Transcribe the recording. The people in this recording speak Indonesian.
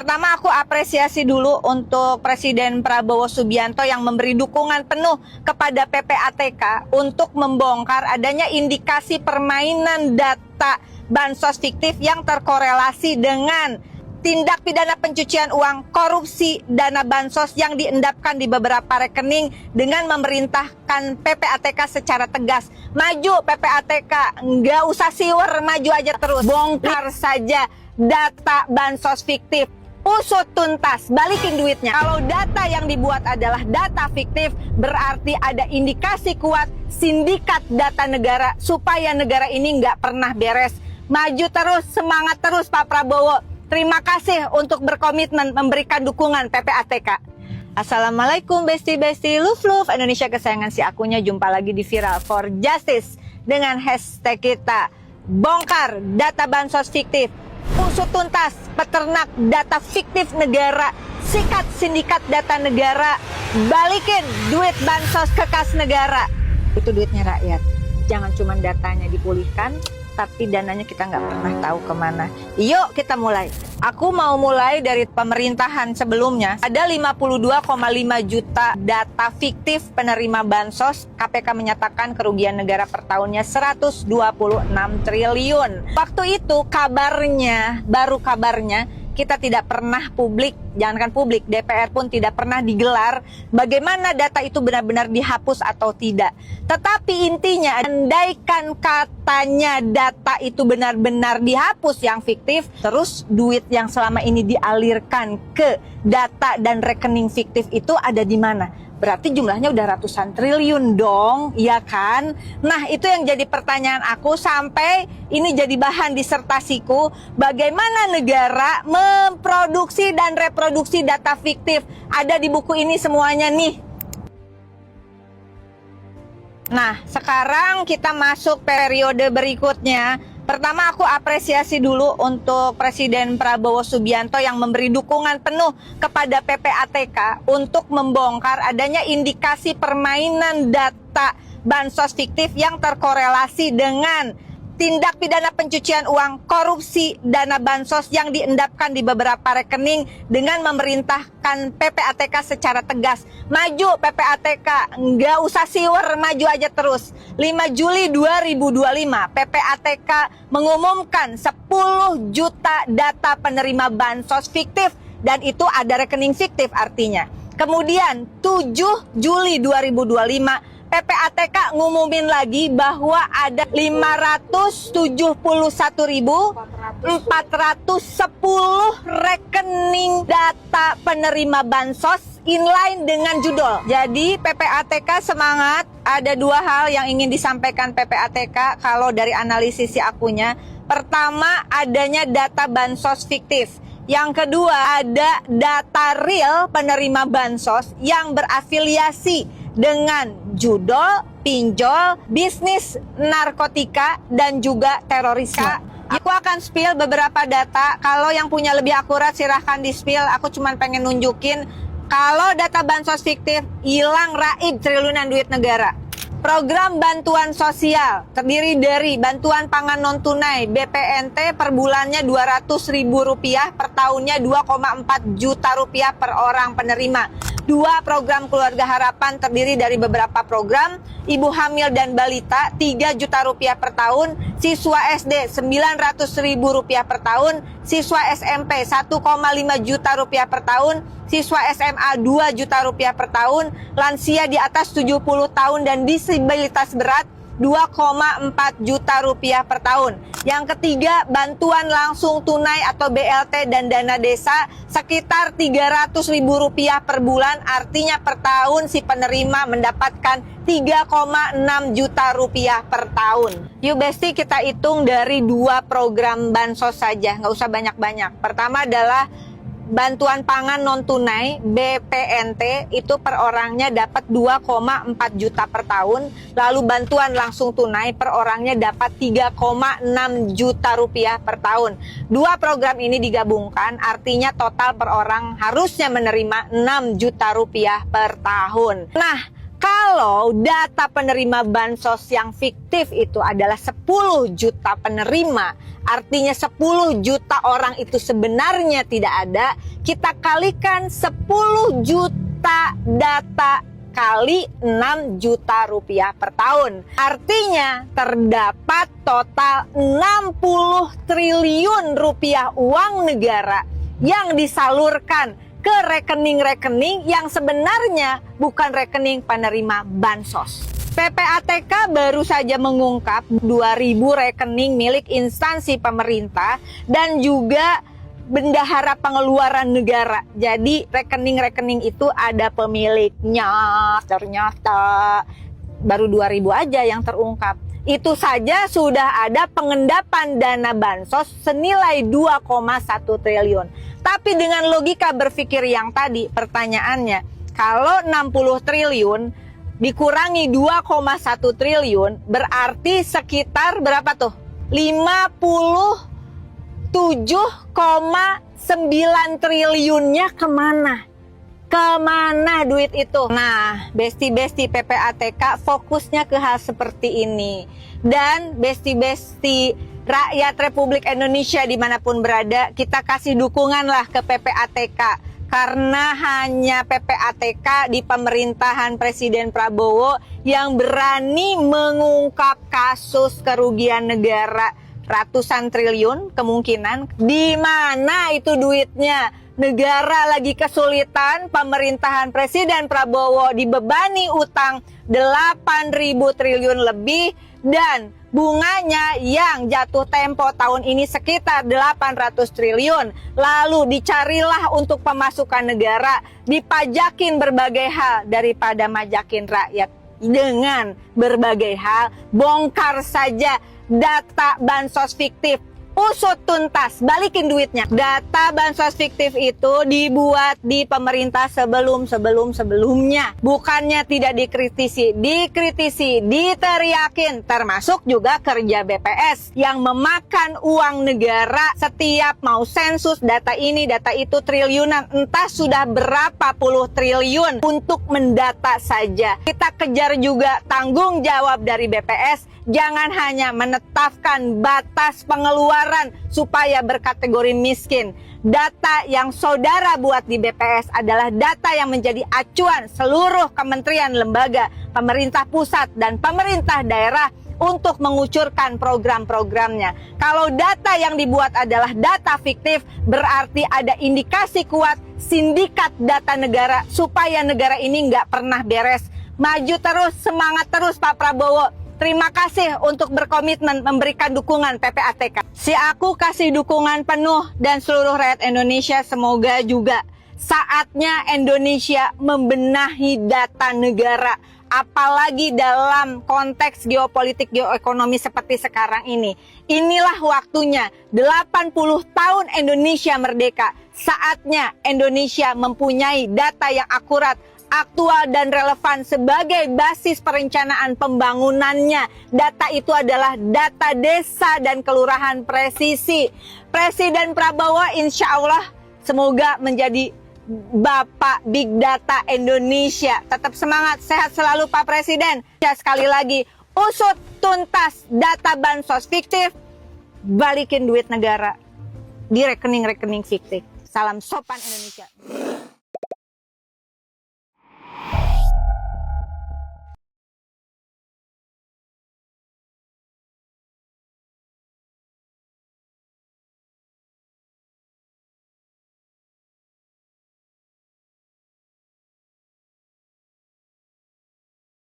Pertama aku apresiasi dulu untuk Presiden Prabowo Subianto yang memberi dukungan penuh kepada PPATK untuk membongkar adanya indikasi permainan data bansos fiktif yang terkorelasi dengan tindak pidana pencucian uang, korupsi dana bansos yang diendapkan di beberapa rekening dengan memerintahkan PPATK secara tegas. Maju PPATK, nggak usah siwer, maju aja terus. Bongkar saja data bansos fiktif. Usut tuntas, balikin duitnya. Kalau data yang dibuat adalah data fiktif, berarti ada indikasi kuat sindikat data negara supaya negara ini nggak pernah beres. Maju terus, semangat terus Pak Prabowo. Terima kasih untuk berkomitmen memberikan dukungan PPATK. Assalamualaikum besti-besti love Indonesia kesayangan si akunya. Jumpa lagi di Viral for Justice dengan hashtag kita bongkar data bansos fiktif. Usut tuntas peternak data fiktif negara, sikat sindikat data negara, balikin duit bansos ke kas negara. Itu duitnya rakyat. Jangan cuma datanya dipulihkan, tapi dananya kita nggak pernah tahu kemana. Yuk kita mulai. Aku mau mulai dari pemerintahan sebelumnya. Ada 52,5 juta data fiktif penerima bansos. KPK menyatakan kerugian negara per tahunnya 126 triliun. Waktu itu kabarnya, baru kabarnya, kita tidak pernah publik, jangankan publik, DPR pun tidak pernah digelar bagaimana data itu benar-benar dihapus atau tidak. Tetapi intinya, andaikan katanya data itu benar-benar dihapus yang fiktif, terus duit yang selama ini dialirkan ke data dan rekening fiktif itu ada di mana? Berarti jumlahnya udah ratusan triliun dong, ya kan? Nah, itu yang jadi pertanyaan aku sampai ini jadi bahan disertasiku. Bagaimana negara memproduksi dan reproduksi data fiktif? Ada di buku ini semuanya nih. Nah, sekarang kita masuk periode berikutnya. Pertama aku apresiasi dulu untuk Presiden Prabowo Subianto yang memberi dukungan penuh kepada PPATK untuk membongkar adanya indikasi permainan data bansos fiktif yang terkorelasi dengan tindak pidana pencucian uang, korupsi dana bansos yang diendapkan di beberapa rekening dengan memerintahkan PPATK secara tegas. Maju PPATK, nggak usah siwer, maju aja terus. 5 Juli 2025, PPATK mengumumkan 10 juta data penerima bansos fiktif dan itu ada rekening fiktif artinya. Kemudian 7 Juli 2025, PPATK ngumumin lagi bahwa ada 571.410 rekening data penerima bansos inline dengan judul. Jadi PPATK semangat. Ada dua hal yang ingin disampaikan PPATK kalau dari analisis si akunya. Pertama, adanya data bansos fiktif. Yang kedua, ada data real penerima bansos yang berafiliasi dengan judol, pinjol, bisnis narkotika, dan juga terorisme. Aku akan spill beberapa data. Kalau yang punya lebih akurat silahkan di spill. Aku cuma pengen nunjukin kalau data bansos fiktif hilang raib triliunan duit negara. Program bantuan sosial terdiri dari bantuan pangan non tunai BPNT per bulannya Rp200.000, per tahunnya Rp2,4 juta per orang penerima. 2 program keluarga harapan terdiri dari beberapa program, ibu hamil dan balita Rp3 juta per tahun, siswa SD Rp900.000 per tahun, siswa SMP Rp1,5 juta per tahun, siswa SMA Rp2 juta per tahun, lansia di atas 70 tahun dan disabilitas berat Rp2,4 juta per tahun. Yang ketiga, bantuan langsung tunai atau BLT dan dana desa sekitar Rp300.000 per bulan, artinya per tahun si penerima mendapatkan Rp3,6 juta per tahun. Yuk Besti, kita hitung dari 2 program bansos saja, nggak usah banyak-banyak. Pertama adalah bantuan pangan non tunai BPNT, itu per orangnya dapat 2,4 juta per tahun. Lalu bantuan langsung tunai per orangnya dapat 3,6 juta rupiah per tahun. 2 program ini digabungkan artinya total per orang harusnya menerima 6 juta rupiah per tahun. Nah, kalau data penerima bansos yang fiktif itu adalah 10 juta penerima, artinya 10 juta orang itu sebenarnya tidak ada, kita kalikan 10 juta data kali 6 juta rupiah per tahun. Artinya terdapat total 60 triliun rupiah uang negara yang disalurkan ke rekening-rekening yang sebenarnya bukan rekening penerima bansos. PPATK baru saja mengungkap 2.000 rekening milik instansi pemerintah dan juga bendahara pengeluaran negara. Jadi rekening-rekening itu ada pemiliknya. Ternyata baru 2.000 aja yang terungkap. Itu saja sudah ada pengendapan dana bansos senilai 2,1 triliun. Tapi dengan logika berpikir yang tadi, pertanyaannya, kalau 60 triliun dikurangi 2,1 triliun berarti sekitar berapa tuh? 57,9 triliunnya kemana? Kemana duit itu? Nah, besti-besti PPATK fokusnya ke hal seperti ini. Dan besti-besti rakyat Republik Indonesia dimanapun berada, kita kasih dukungan lah ke PPATK. Karena hanya PPATK di pemerintahan Presiden Prabowo yang berani mengungkap kasus kerugian negara ratusan triliun kemungkinan. Di mana itu duitnya? Negara lagi kesulitan, pemerintahan Presiden Prabowo dibebani utang 8.000 triliun lebih dan bunganya yang jatuh tempo tahun ini sekitar 800 triliun. Lalu dicarilah untuk pemasukan negara, dipajakin berbagai hal daripada majakin rakyat dengan berbagai hal. Bongkar saja data bansos fiktif. Usut tuntas, balikin duitnya. Data bansos fiktif itu dibuat di pemerintah sebelumnya. Bukannya tidak dikritisi, diteriakin. Termasuk juga kerja BPS yang memakan uang negara setiap mau sensus, data ini, data itu triliunan. Entah sudah berapa puluh triliun untuk mendata saja. Kita kejar juga tanggung jawab dari BPS. Jangan hanya menetapkan batas pengeluaran supaya berkategori miskin. Data yang saudara buat di BPS adalah data yang menjadi acuan seluruh kementerian, lembaga, pemerintah pusat, dan pemerintah daerah untuk mengucurkan program-programnya. Kalau data yang dibuat adalah data fiktif, berarti ada indikasi kuat sindikat data negara supaya negara ini nggak pernah beres. Maju terus, semangat terus Pak Prabowo. Terima kasih untuk berkomitmen memberikan dukungan PPATK. Si aku kasih dukungan penuh dan seluruh rakyat Indonesia semoga juga saatnya Indonesia membenahi data negara. Apalagi dalam konteks geopolitik geoekonomi seperti sekarang ini. Inilah waktunya 80 tahun Indonesia merdeka. Saatnya Indonesia mempunyai data yang akurat, aktual dan relevan sebagai basis perencanaan pembangunannya. Data itu adalah data desa dan kelurahan presisi. Presiden Prabowo insya Allah semoga menjadi Bapak Big Data Indonesia. Tetap semangat, sehat selalu Pak Presiden. Ya, sekali lagi, usut tuntas data bansos fiktif, balikin duit negara di rekening-rekening fiktif. Salam sopan Indonesia.